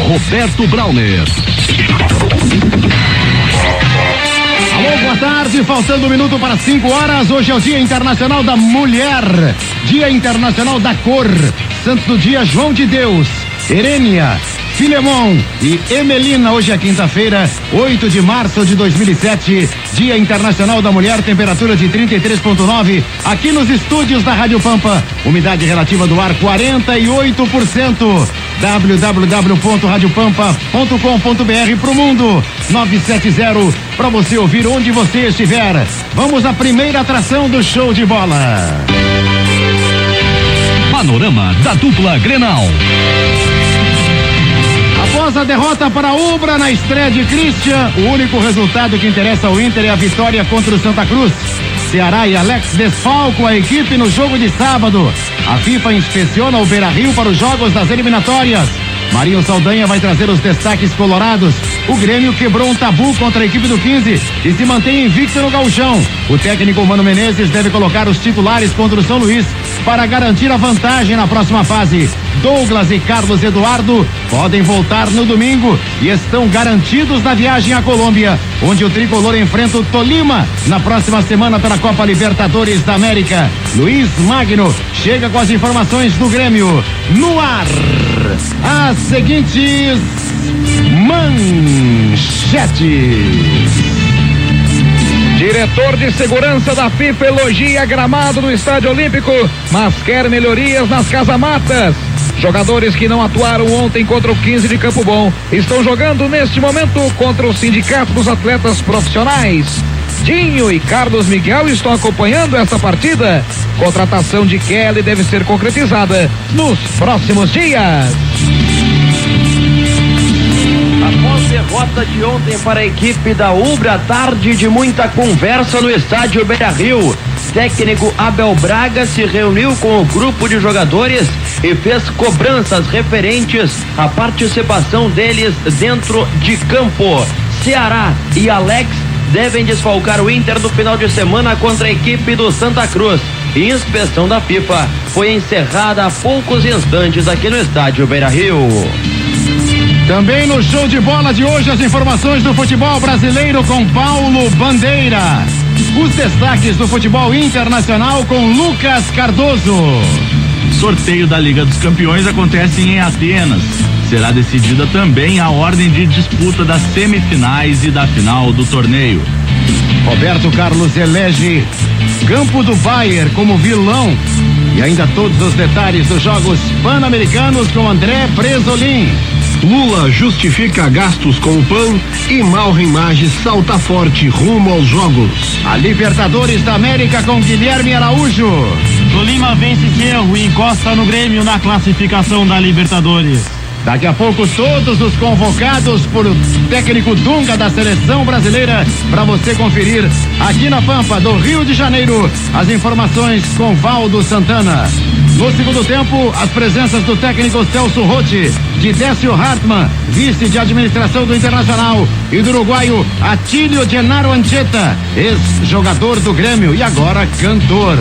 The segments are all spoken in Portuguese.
Roberto Brauner. Alô, boa tarde, faltando 1 minuto para 5 horas, hoje é o Dia Internacional da Mulher, Dia Internacional da Cor, santo do dia João de Deus, Herênia, Filemon e Emelina. Hoje é quinta-feira, 8 de março de 2007, Dia Internacional da Mulher, temperatura de 33,9 aqui nos estúdios da Rádio Pampa, umidade relativa do ar 48%, www.radiopampa.com.br pro mundo, 970 para você ouvir onde você estiver. Vamos à primeira atração do show de bola. Panorama da dupla Grenal. Após a derrota para a Ubra na estreia de Christian, o único resultado que interessa ao Inter é a vitória contra o Santa Cruz. Ceará e Alex desfalcam a equipe no jogo de sábado. A FIFA inspeciona o Beira-Rio para os jogos das eliminatórias. Marinho Saldanha vai trazer os destaques colorados. O Grêmio quebrou um tabu contra a equipe do 15 e se mantém invicto no gauchão. O técnico Mano Menezes deve colocar os titulares contra o São Luís para garantir a vantagem na próxima fase. Douglas e Carlos Eduardo podem voltar no domingo e estão garantidos na viagem à Colômbia, onde o tricolor enfrenta o Tolima na próxima semana pela Copa Libertadores da América. Luiz Magno chega com as informações do Grêmio. No ar, as seguintes manchetes. Diretor de segurança da FIFA elogia gramado do Estádio Olímpico, mas quer melhorias nas casamatas. Jogadores que não atuaram ontem contra o 15 de Campo Bom estão jogando neste momento contra o Sindicato dos Atletas Profissionais. Dinho e Carlos Miguel estão acompanhando essa partida. Contratação de Kelly deve ser concretizada nos próximos dias. Após derrota de ontem para a equipe da Ubra, tarde de muita conversa no estádio Beira-Rio. Técnico Abel Braga se reuniu com o grupo de jogadores e fez cobranças referentes à participação deles dentro de campo. Ceará e Alex devem desfalcar o Inter no final de semana contra a equipe do Santa Cruz. E inspeção da FIFA foi encerrada há poucos instantes aqui no estádio Beira-Rio. Também no show de bola de hoje, as informações do futebol brasileiro com Paulo Bandeira. Os destaques do futebol internacional com Lucas Cardoso. Sorteio da Liga dos Campeões acontece em Atenas. Será decidida também a ordem de disputa das semifinais e da final do torneio. Roberto Carlos elege Campo do Bayern como vilão. E ainda todos os detalhes dos Jogos Pan-Americanos com André Bresolin. Lula justifica gastos com o PAN e Malren Maggi salta forte rumo aos Jogos. A Libertadores da América com Guilherme Araújo. Tolima vence Cerro e encosta no Grêmio na classificação da Libertadores. Daqui a pouco todos os convocados por o técnico Dunga da seleção brasileira para você conferir aqui na Pampa do Rio de Janeiro. As informações com Valdo Santana. No segundo tempo, as presenças do técnico Celso Rotti, de Décio Hartmann, vice de administração do Internacional, e do uruguaio Atílio Genaro Anchieta, ex-jogador do Grêmio e agora cantor.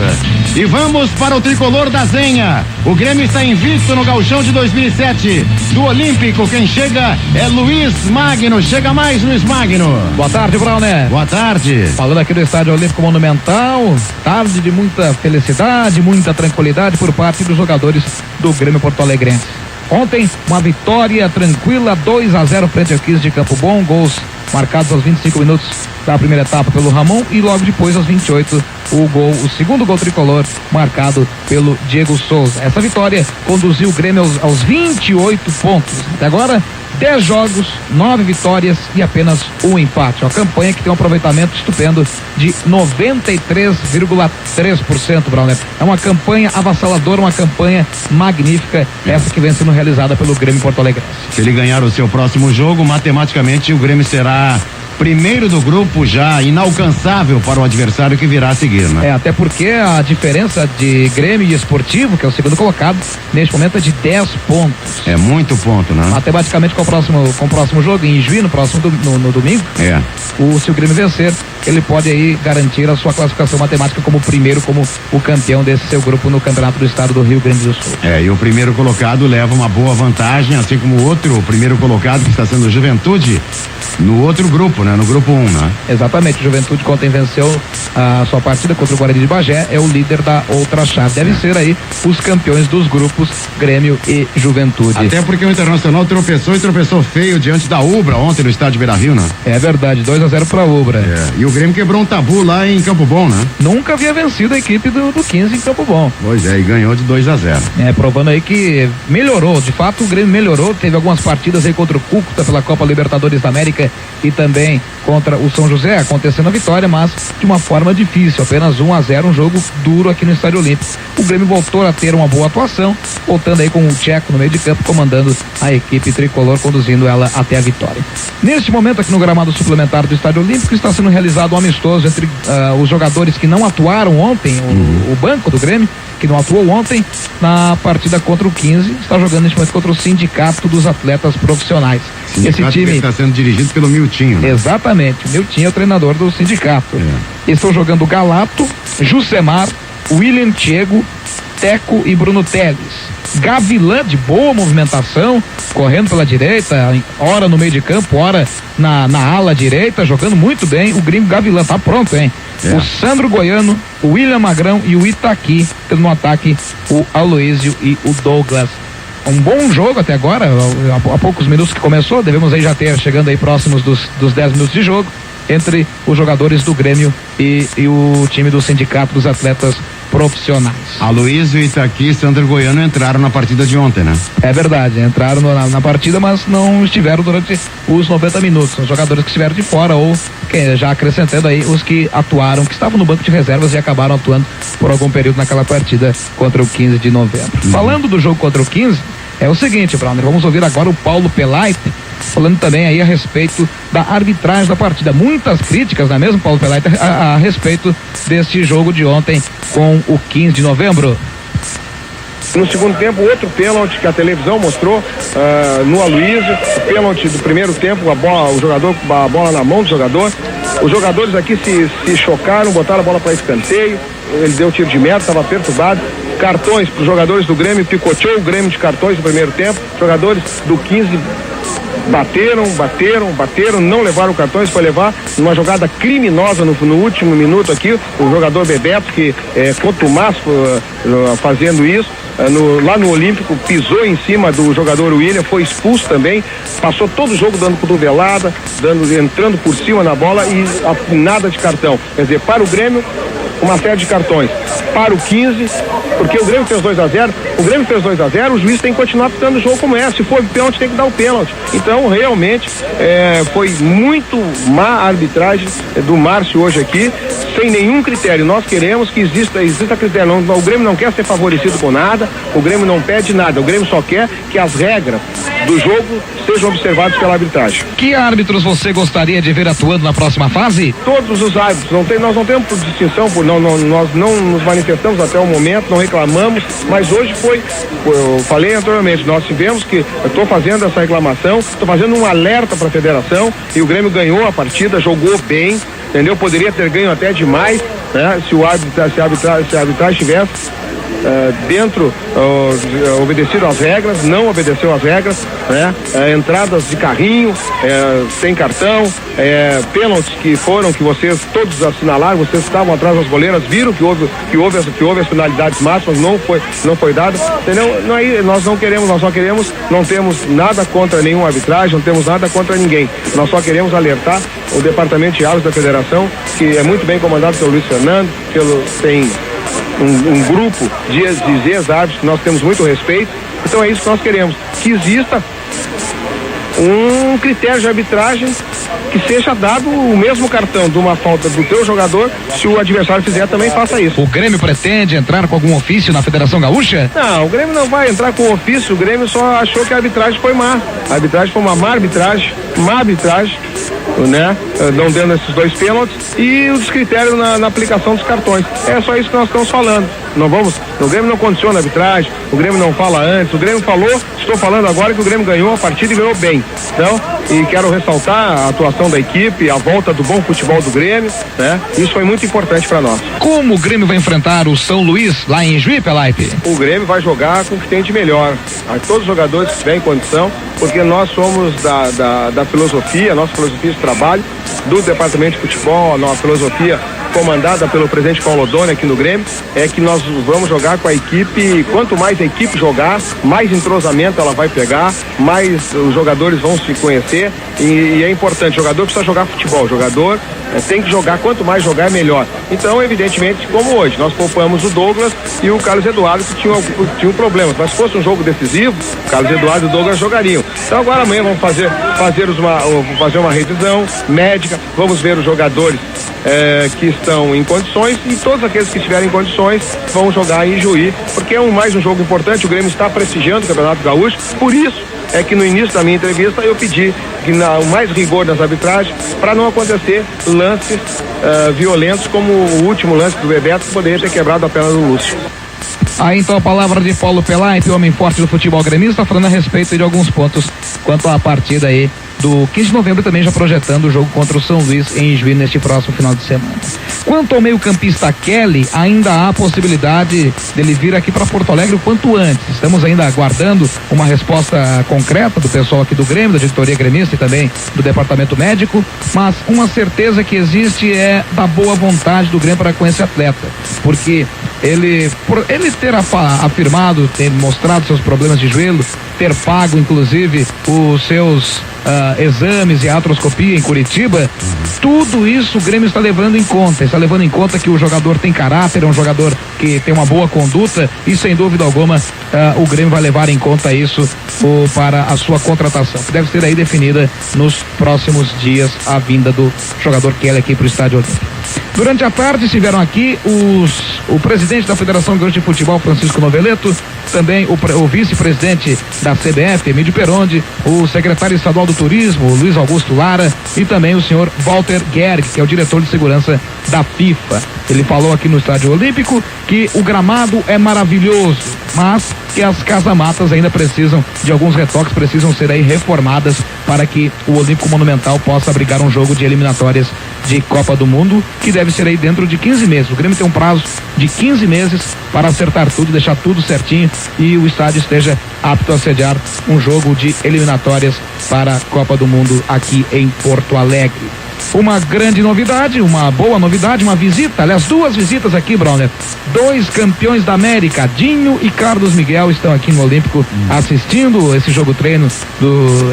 E vamos para o tricolor da Zenha. O Grêmio está invicto no gauchão de 2007. Do Olímpico, quem chega é Luiz Magno. Chega mais, Luiz Magno. Boa tarde, Brauner. Boa tarde. Falando aqui do Estádio Olímpico Monumental, tarde de muita felicidade, muita tranquilidade por parte dos jogadores do Grêmio Porto Alegrense. Ontem, uma vitória tranquila, 2-0 frente ao 15 de Campo Bom, gols marcados aos 25 minutos da primeira etapa pelo Ramon e logo depois aos 28 o segundo gol tricolor marcado pelo Diego Souza. Essa vitória conduziu o Grêmio aos 28 pontos. Até agora, 10 jogos, 9 vitórias e apenas um empate. Uma campanha que tem um aproveitamento estupendo de 93,3%, Brauner. É uma campanha avassaladora, uma campanha magnífica, essa que vem sendo realizada pelo Grêmio Porto Alegre. Se ele ganhar o seu próximo jogo, matematicamente o Grêmio será primeiro do grupo, já inalcançável para o adversário que virá a seguir, né? Até porque a diferença de Grêmio e Esportivo, que é o segundo colocado, neste momento é de 10 pontos. É muito ponto, né? Matematicamente, com o próximo jogo, em Juiz, no domingo, se o Grêmio vencer, ele pode aí garantir a sua classificação matemática como primeiro, como o campeão desse seu grupo no Campeonato do Estado do Rio Grande do Sul. E o primeiro colocado leva uma boa vantagem, assim como o primeiro colocado, que está sendo o Juventude, no outro grupo, né? No grupo 1, né? Exatamente, o Juventude ontem venceu a sua partida contra o Guarani de Bagé, é o líder da outra chave. Deve ser aí os campeões dos grupos Grêmio e Juventude. Até porque o Internacional tropeçou feio diante da Ubra ontem no estádio Beira-Rio, né? É verdade, 2-0 pra Ubra. E o Grêmio quebrou um tabu lá em Campo Bom, né? Nunca havia vencido a equipe do 15 em Campo Bom. Pois é, e ganhou de 2-0. Provando aí que melhorou, de fato o Grêmio melhorou, teve algumas partidas aí contra o Cúcuta pela Copa Libertadores da América e também contra o São José, acontecendo a vitória, mas de uma forma difícil, apenas 1-0, um jogo duro aqui no Estádio Olímpico. O Grêmio voltou a ter uma boa atuação, voltando aí com o Tcheco no meio de campo, comandando a equipe tricolor, conduzindo ela até a vitória. Neste momento, aqui no gramado suplementar do Estádio Olímpico, está sendo realizado um amistoso entre os jogadores que não atuaram ontem, o banco do Grêmio, que não atuou ontem na partida contra o 15, está jogando neste momento contra o Sindicato dos Atletas Profissionais. Esse time está sendo dirigido pelo Miltinho, né? Exatamente, o Miltinho é o treinador do sindicato. Estão jogando Galato, Jusemar, William Diego, Teco e Bruno Teles. Gavilã, de boa movimentação, correndo pela direita, ora no meio de campo, ora na ala direita, jogando muito bem. O gringo Gavilã tá pronto, hein? O Sandro Goiano, o William Magrão e o Itaqui, tendo no ataque o Aloísio e o Douglas. Um bom jogo até agora, há poucos minutos que começou, devemos aí já ter, chegando aí próximos dos 10 minutos de jogo, entre os jogadores do Grêmio e o time do Sindicato dos Atletas Profissionais. Aloísio, Itaqui e Sandro Goiano entraram na partida de ontem, né? É verdade, entraram na partida, mas não estiveram durante os 90 minutos. Os jogadores que estiveram de fora, ou já acrescentando aí os que atuaram, que estavam no banco de reservas e acabaram atuando por algum período naquela partida contra o 15 de novembro. Falando do jogo contra o 15, é o seguinte, Brauner, vamos ouvir agora o Paulo Pelaite, falando também aí a respeito da arbitragem da partida. Muitas críticas, não é mesmo, Paulo Pelaite, a respeito deste jogo de ontem com o 15 de novembro. No segundo tempo, outro pênalti que a televisão mostrou no Aloísio, o pênalti do primeiro tempo, a bola na mão do jogador. Os jogadores aqui se chocaram, botaram a bola para escanteio, ele deu tiro de meta, estava perturbado. Cartões para os jogadores do Grêmio, picoteou o Grêmio de cartões no primeiro tempo. Jogadores do 15 bateram, não levaram cartões, foi levar numa jogada criminosa no último minuto aqui, o jogador Bebeto, que contumaz fazendo isso, lá no Olímpico, pisou em cima do jogador William, foi expulso também, passou todo o jogo dando cotovelada, entrando por cima na bola e nada de cartão. Quer dizer, para o Grêmio, uma série de cartões. Para o 15, porque o Grêmio fez 2-0, o juiz tem que continuar pitando o jogo como é. Se for pênalti, tem que dar o pênalti. Então, realmente, foi muito má a arbitragem do Márcio hoje aqui, sem nenhum critério. Nós queremos que exista critério. O Grêmio não quer ser favorecido com nada, o Grêmio não pede nada, o Grêmio só quer que as regras do jogo sejam observadas pela arbitragem. Que árbitros você gostaria de ver atuando na próxima fase? Todos os árbitros, nós não temos distinção, nós não nos manifestamos até o momento, não reclamamos, mas hoje eu falei anteriormente, nós tivemos que, eu estou fazendo essa reclamação, estou fazendo um alerta para a federação, e o Grêmio ganhou a partida, jogou bem, entendeu? Poderia ter ganho até demais, né? Se a arbitragem tivesse obedecido às regras, não obedeceu às regras, né? Entradas de carrinho, sem cartão, pênaltis que vocês todos assinalaram, vocês estavam atrás das goleiras, viram que houve as finalidades máximas, não foi dado, entendeu? Nós não temos nada contra nenhuma arbitragem, não temos nada contra ninguém, nós só queremos alertar o departamento de árbitros da federação, que é muito bem comandado pelo Luiz Fernando, tem um grupo de ex-árbitros que nós temos muito respeito. Então é isso que nós queremos, que exista um critério de arbitragem que seja dado o mesmo cartão de uma falta do teu jogador, se o adversário fizer, também faça isso. O Grêmio pretende entrar com algum ofício na Federação Gaúcha? Não, o Grêmio não vai entrar com ofício, o Grêmio só achou que a arbitragem foi má. A arbitragem foi uma má arbitragem, né? Não dando esses 2 pênaltis e os critérios na aplicação dos cartões. É só isso que nós estamos falando. O Grêmio não condiciona a arbitragem, o Grêmio não fala antes, o Grêmio falou, estou falando agora que o Grêmio ganhou a partida e ganhou bem. Então, e quero ressaltar a atuação da equipe, a volta do bom futebol do Grêmio, né? Isso foi muito importante para nós. Como o Grêmio vai enfrentar o São Luís lá em Juí, Pelaipe? O Grêmio vai jogar com o que tem de melhor. A todos os jogadores que tiverem condição, porque nós somos da filosofia, a nossa filosofia de trabalho, do departamento de futebol, a nossa filosofia comandada pelo presidente Paulo Odoni aqui no Grêmio, é que nós vamos jogar com a equipe, quanto mais a equipe jogar, mais entrosamento ela vai pegar, mais os jogadores vão se conhecer e é importante, o jogador precisa jogar futebol, o jogador tem que jogar, quanto mais jogar melhor. Então, evidentemente, como hoje, nós poupamos o Douglas e o Carlos Eduardo que tinham problemas, mas se fosse um jogo decisivo, o Carlos Eduardo e o Douglas jogariam. Então agora amanhã vamos fazer uma revisão médica, vamos ver os jogadores que estão em condições e todos aqueles que estiverem em condições vão jogar em Juí, porque é mais um jogo importante, o Grêmio está prestigiando o Campeonato Gaúcho, por isso é que no início da minha entrevista eu pedi que mais rigor nas arbitragens para não acontecer lances violentos como o último lance do Bebeto que poderia ter quebrado a perna do Lúcio. Aí então a palavra de Paulo Pelaipe, homem forte do futebol gremista, falando a respeito de alguns pontos quanto à partida aí do 15 de novembro, também já projetando o jogo contra o São Luís em Juí neste próximo final de semana. Quanto ao meio-campista Kelly, ainda há possibilidade dele vir aqui para Porto Alegre o quanto antes. Estamos ainda aguardando uma resposta concreta do pessoal aqui do Grêmio, da diretoria gremista e também do departamento médico, mas uma certeza que existe é da boa vontade do Grêmio para com esse atleta, porque por ele ter afirmado, ter mostrado seus problemas de joelho, ter pago inclusive os seus exames e artroscopia em Curitiba, tudo isso o Grêmio está levando em conta que o jogador tem caráter, é um jogador que tem uma boa conduta e sem dúvida alguma o Grêmio vai levar em conta isso para a sua contratação, que deve ser aí definida nos próximos dias, a vinda do jogador Kelly aqui para o Estádio Olímpico. Durante a tarde estiveram aqui o presidente da Federação Gaúcha de Futebol, Francisco Noveleto, também o vice-presidente da CBF, Emílio Perondi, o secretário estadual do Turismo, Luiz Augusto Lara, e também o senhor Walter Gerg, que é o diretor de segurança da FIFA. Ele falou aqui no Estádio Olímpico que o gramado é maravilhoso, mas que as casamatas ainda precisam de alguns retoques, precisam ser aí reformadas para que o Olímpico Monumental possa abrigar um jogo de eliminatórias de Copa do Mundo, que deve ser aí dentro de 15 meses. O Grêmio tem um prazo de 15 meses para acertar tudo, deixar tudo certinho e o estádio esteja apto a sediar um jogo de eliminatórias para a Copa do Mundo aqui em Porto Alegre. Uma grande novidade, uma boa novidade, uma visita, aliás, 2 visitas aqui, Brauner. 2 campeões da América, Dinho e Carlos Miguel, estão aqui no Olímpico assistindo esse jogo treino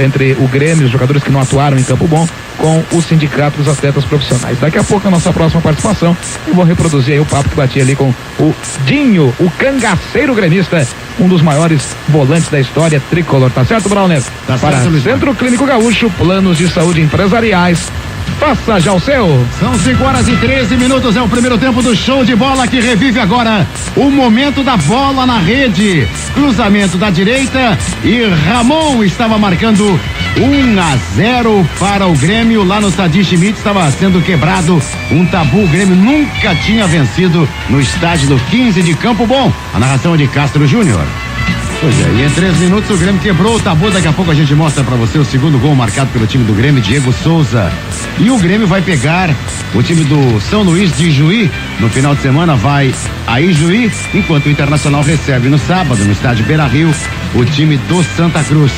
entre o Grêmio, os jogadores que não atuaram em Campo Bom, com o Sindicato dos Atletas Profissionais. Daqui a pouco, a nossa próxima participação, eu vou reproduzir aí o papo que bati ali com o Dinho, o cangaceiro gremista, um dos maiores volantes da história tricolor. Tá certo, Brauner? Tá para certo, Centro Clínico Gaúcho, planos de saúde empresariais. Faça já o seu. São 5h13, é o primeiro tempo do show de bola que revive agora o momento da bola na rede. Cruzamento da direita e Ramon estava marcando 1-0 para o Grêmio. Lá no Sadi Schmidt estava sendo quebrado um tabu. O Grêmio nunca tinha vencido no estádio do 15 de Campo Bom. A narração é de Castro Júnior. Pois é, e em 3 minutos o Grêmio quebrou o tabu. Daqui a pouco a gente mostra pra você o segundo gol marcado pelo time do Grêmio, Diego Souza. E o Grêmio vai pegar o time do São Luís de Juí. No final de semana vai a Juí, enquanto o Internacional recebe no sábado, no estádio Beira-Rio, o time do Santa Cruz.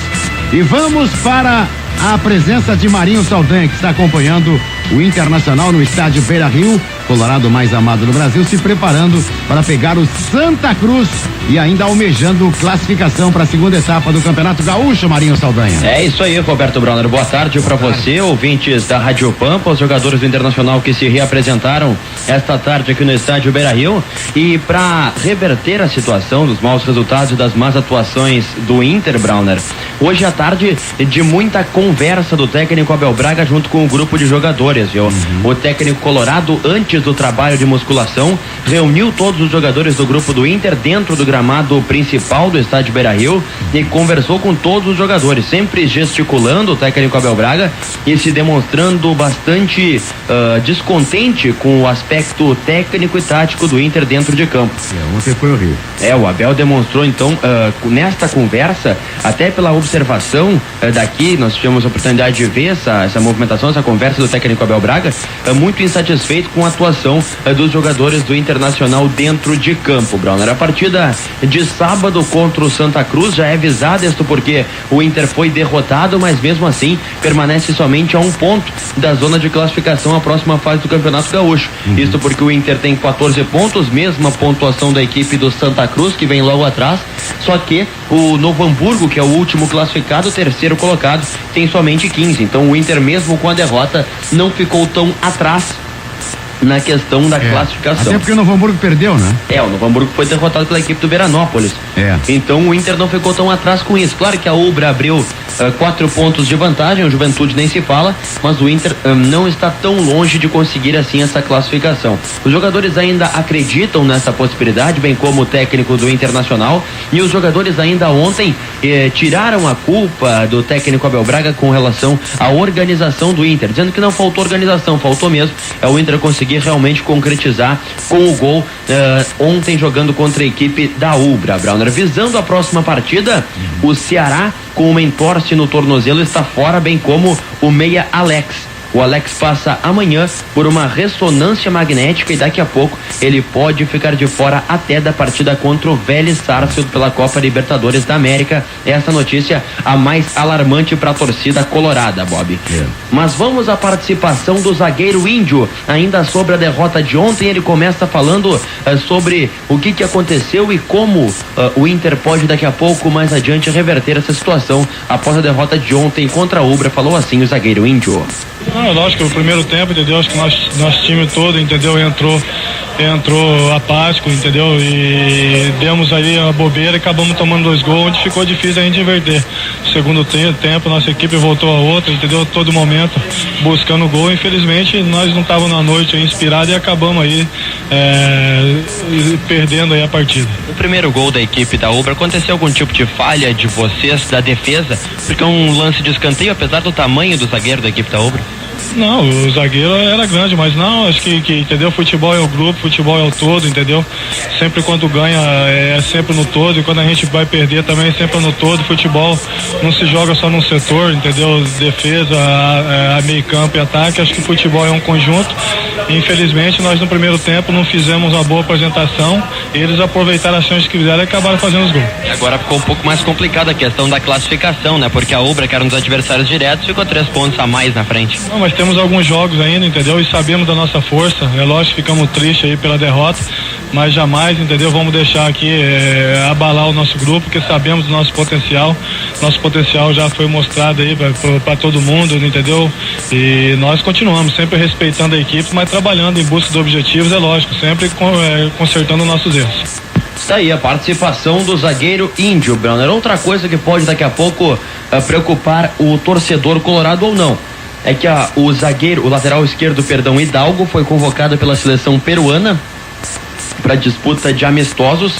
E vamos para a presença de Marinho Saldanha, que está acompanhando o Internacional no estádio Beira-Rio, Colorado mais amado do Brasil, se preparando para pegar o Santa Cruz e ainda almejando classificação para a segunda etapa do Campeonato Gaúcho, Marinho Saldanha. É isso aí, Roberto Brauner. Boa tarde para você, ouvintes da Rádio Pampa, os jogadores do Internacional que se reapresentaram esta tarde aqui no estádio Beira-Rio. E para reverter a situação dos maus resultados e das más atuações do Inter, Brauner, hoje à tarde de muita conversa do técnico Abel Braga junto com o grupo de jogadores, viu? O técnico colorado, antes do trabalho de musculação, reuniu todos os jogadores do grupo do Inter dentro do gramado principal do estádio Beira-Rio e conversou com todos os jogadores, sempre gesticulando o técnico Abel Braga e se demonstrando bastante descontente com o aspecto técnico e tático do Inter dentro de campo. Ontem foi horrível. O Abel demonstrou então nesta conversa, até pela observação daqui, nós tivemos a oportunidade de ver essa movimentação, essa conversa do técnico Abel Braga, muito insatisfeito com a atuação dos jogadores do Internacional dentro de campo, Brauner. A partida de sábado contra o Santa Cruz já é visada, isto porque o Inter foi derrotado, mas mesmo assim permanece somente a 1 ponto da zona de classificação à próxima fase do Campeonato Gaúcho. Isto porque o Inter tem 14 pontos, mesma pontuação da equipe do Santa Cruz, que vem logo atrás, só que o Novo Hamburgo, que é o último classificado, terceiro colocado, tem somente 15. Então o Inter, mesmo com a derrota, não ficou tão atrás na questão da classificação. Até porque o Novo Hamburgo perdeu, né? O Novo Hamburgo foi derrotado pela equipe do Veranópolis. Então o Inter não ficou tão atrás com isso. Claro que a Ubra abriu 4 pontos de vantagem, o Juventude nem se fala, mas o Inter não está tão longe de conseguir assim essa classificação. Os jogadores ainda acreditam nessa possibilidade, bem como o técnico do Internacional, e os jogadores ainda ontem tiraram a culpa do técnico Abel Braga com relação à organização do Inter, dizendo que não faltou organização, faltou mesmo o Inter conseguir realmente concretizar com o gol ontem jogando contra a equipe da Ubra, Brauner. Visando a próxima partida, o Ceará, com uma entorse no tornozelo, está fora, bem como o meia Alex. O Alex passa amanhã por uma ressonância magnética e daqui a pouco ele pode ficar de fora até da partida contra o Vélez Sarsfield pela Copa Libertadores da América. Essa notícia a mais alarmante para a torcida colorada, Bob. Mas vamos à participação do zagueiro Índio, ainda sobre a derrota de ontem. Ele começa falando sobre o que aconteceu e como o Inter pode daqui a pouco, mais adiante, reverter essa situação após a derrota de ontem contra a Ubra. Falou assim o zagueiro Índio. Lógico que o primeiro tempo, entendeu? Acho que nosso time todo, entendeu? Entrou apático, entendeu? E demos aí a bobeira e acabamos tomando 2 gols, onde ficou difícil a gente inverter. Segundo tempo, nossa equipe voltou a outra, entendeu? Todo momento buscando gol. Infelizmente, nós não estávamos na noite inspirados e acabamos aí perdendo aí a partida. O primeiro gol da equipe da Ubra, aconteceu algum tipo de falha de vocês, da defesa? Porque é um lance de escanteio, apesar do tamanho do zagueiro da equipe da Ubra? Não, o zagueiro era grande, mas não, acho que entendeu? Futebol é o grupo, futebol é o todo, entendeu? Sempre quando ganha é sempre no todo, e quando a gente vai perder também é sempre no todo. Futebol não se joga só num setor, entendeu? Defesa, a meio campo e ataque. Acho que futebol é um conjunto. Infelizmente nós no primeiro tempo não fizemos uma boa apresentação, eles aproveitaram as chances que fizeram e acabaram fazendo os gols. Agora ficou um pouco mais complicada a questão da classificação, né? Porque a Ubra, que era um dos adversários diretos, ficou 3 pontos a mais na frente. Não, mas temos alguns jogos ainda, entendeu? E sabemos da nossa força. É lógico que ficamos tristes aí pela derrota, mas jamais, entendeu? Vamos deixar aqui abalar o nosso grupo, porque sabemos do nosso potencial. Nosso potencial já foi mostrado aí para todo mundo, entendeu? E nós continuamos sempre respeitando a equipe, mas trabalhando em busca de objetivos, é lógico, sempre consertando nossos erros. Está aí a participação do zagueiro Índio, Brauner. Outra coisa que pode daqui a pouco preocupar o torcedor colorado ou não é que o lateral esquerdo, Hidalgo, foi convocado pela seleção peruana para disputa de amistosos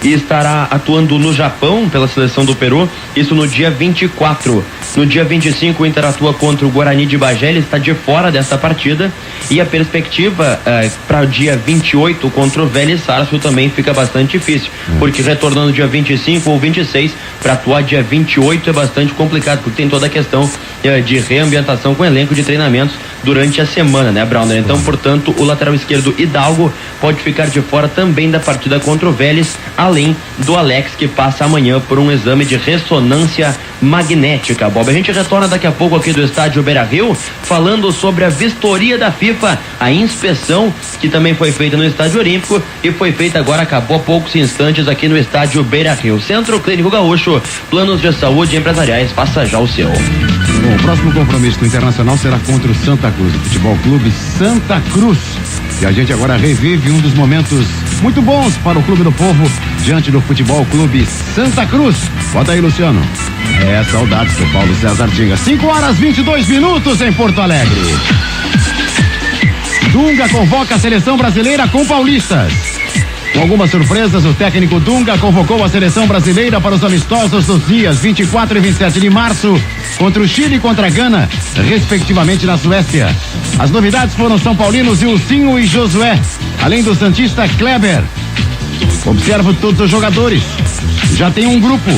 e estará atuando no Japão pela seleção do Peru, isso no dia 24. No dia 25 o Inter atua contra o Guarani de Bagé, ele está de fora dessa partida, e a perspectiva para o dia 28 contra o Vélez Sarsfield também fica bastante difícil, porque retornando dia 25 ou 26 para atuar dia 28 é bastante complicado, porque tem toda a questão de reambientação com elenco de treinamentos durante a semana, né, Brauner? Então, portanto, o lateral esquerdo Hidalgo pode ficar de fora também da partida contra o Vélez, além do Alex, que passa amanhã por um exame de ressonância magnética. Bob, a gente retorna daqui a pouco aqui do estádio Beira-Rio, falando sobre a vistoria da FIFA, a inspeção que também foi feita no estádio Olímpico e foi feita agora, acabou há poucos instantes aqui no estádio Beira-Rio. Centro Clínico Gaúcho, planos de saúde empresariais, faça já o seu. Bom, o próximo compromisso do Internacional será contra o Santa Cruz, o Futebol Clube Santa Cruz. E a gente agora revive um dos momentos muito bons para o Clube do Povo diante do Futebol Clube Santa Cruz. Bota aí, Luciano. Saudades do Paulo César Tinga. 5h22 em Porto Alegre. Dunga convoca a seleção brasileira com paulistas. Com algumas surpresas, o técnico Dunga convocou a seleção brasileira para os amistosos dos dias 24 e 27 de março contra o Chile e contra a Gana, respectivamente na Suécia. As novidades foram São Paulinos Ilcinho e Josué, além do santista Kleber. Observo todos os jogadores. Já tem um grupo,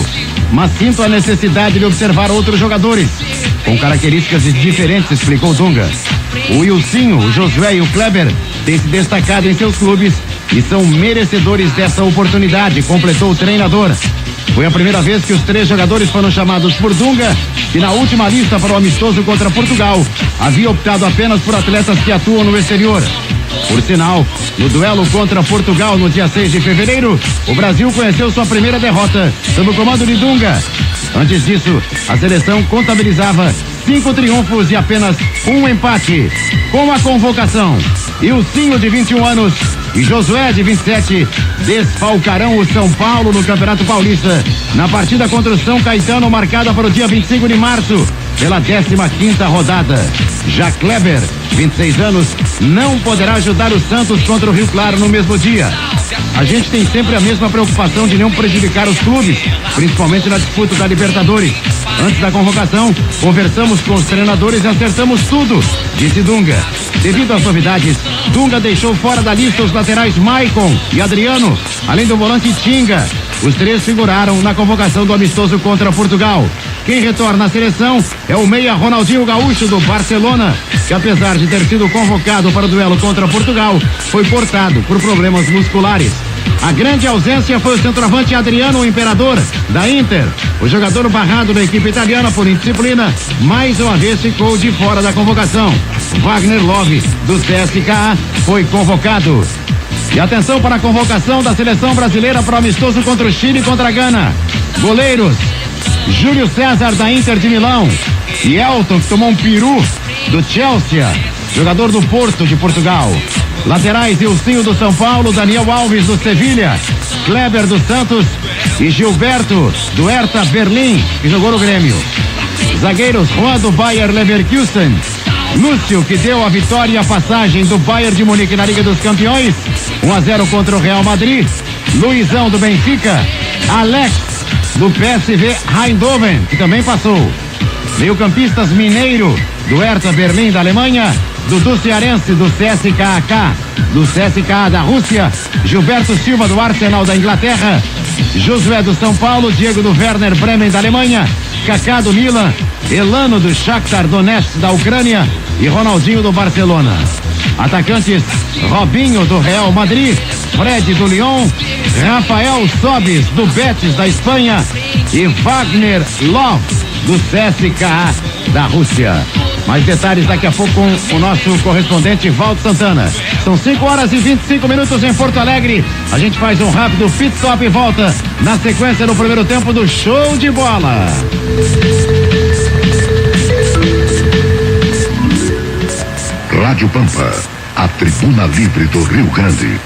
mas sinto a necessidade de observar outros jogadores com características diferentes, explicou Dunga. O Ilcinho, o Josué e o Kleber têm se destacado em seus clubes e são merecedores dessa oportunidade, completou o treinador. Foi a primeira vez que os 3 jogadores foram chamados por Dunga, que na última lista para o amistoso contra Portugal havia optado apenas por atletas que atuam no exterior. Por sinal, no duelo contra Portugal no dia 6 de fevereiro, o Brasil conheceu sua primeira derrota sob o comando de Dunga. Antes disso, a seleção contabilizava 5 triunfos e apenas 1 empate. Com a convocação, Ilcinho, de 21 anos, e Josué, de 27, desfalcarão o São Paulo no Campeonato Paulista na partida contra o São Caetano, marcada para o dia 25 de março, pela 15ª rodada. Já Kleber, 26 anos, não poderá ajudar o Santos contra o Rio Claro no mesmo dia. A gente tem sempre a mesma preocupação de não prejudicar os clubes, principalmente na disputa da Libertadores. Antes da convocação, conversamos com os treinadores e acertamos tudo, disse Dunga. Devido às novidades, Dunga deixou fora da lista os laterais Maicon e Adriano, além do volante Tinga. Os 3 figuraram na convocação do amistoso contra Portugal. Quem retorna à seleção é o meia Ronaldinho Gaúcho, do Barcelona, que apesar de ter sido convocado para o duelo contra Portugal, foi cortado por problemas musculares. A grande ausência foi o centroavante Adriano, o Imperador, da Inter. O jogador barrado da equipe italiana por indisciplina, mais uma vez ficou de fora da convocação. Wagner Love, do CSKA, foi convocado. E atenção para a convocação da seleção brasileira para o amistoso contra o Chile e contra a Gana. Goleiros: Júlio César, da Inter de Milão, e Elton, que tomou um peru, do Chelsea, jogador do Porto de Portugal. Laterais: Ilcinho, do São Paulo, Daniel Alves, do Sevilha, Kleber, do Santos, e Gilberto, do Hertha Berlim, que jogou no Grêmio. Zagueiros: Juan, do Bayer Leverkusen, Lúcio, que deu a vitória e a passagem do Bayern de Munique na Liga dos Campeões, 1-0 contra o Real Madrid, Luizão, do Benfica, Alex, do PSV Eindhoven, que também passou. Meio-campistas: Mineiro, do Hertha Berlim, da Alemanha, Dudu Cearense, do CSKA, do CSKA da Rússia, Gilberto Silva, do Arsenal da Inglaterra, Josué, do São Paulo, Diego, do Werder Bremen, da Alemanha, Kaká, do Milan, Elano, do Shakhtar Donetsk, da Ucrânia, e Ronaldinho, do Barcelona. Atacantes: Robinho, do Real Madrid, Fred, do Lyon, Rafael Sobis, do Betis, da Espanha, e Wagner Love, do CSKA da Rússia. Mais detalhes daqui a pouco com o nosso correspondente Valdo Santana. São 5h25 em Porto Alegre. A gente faz um rápido pit stop e volta na sequência do primeiro tempo do Show de Bola. Rádio Pampa, a tribuna livre do Rio Grande.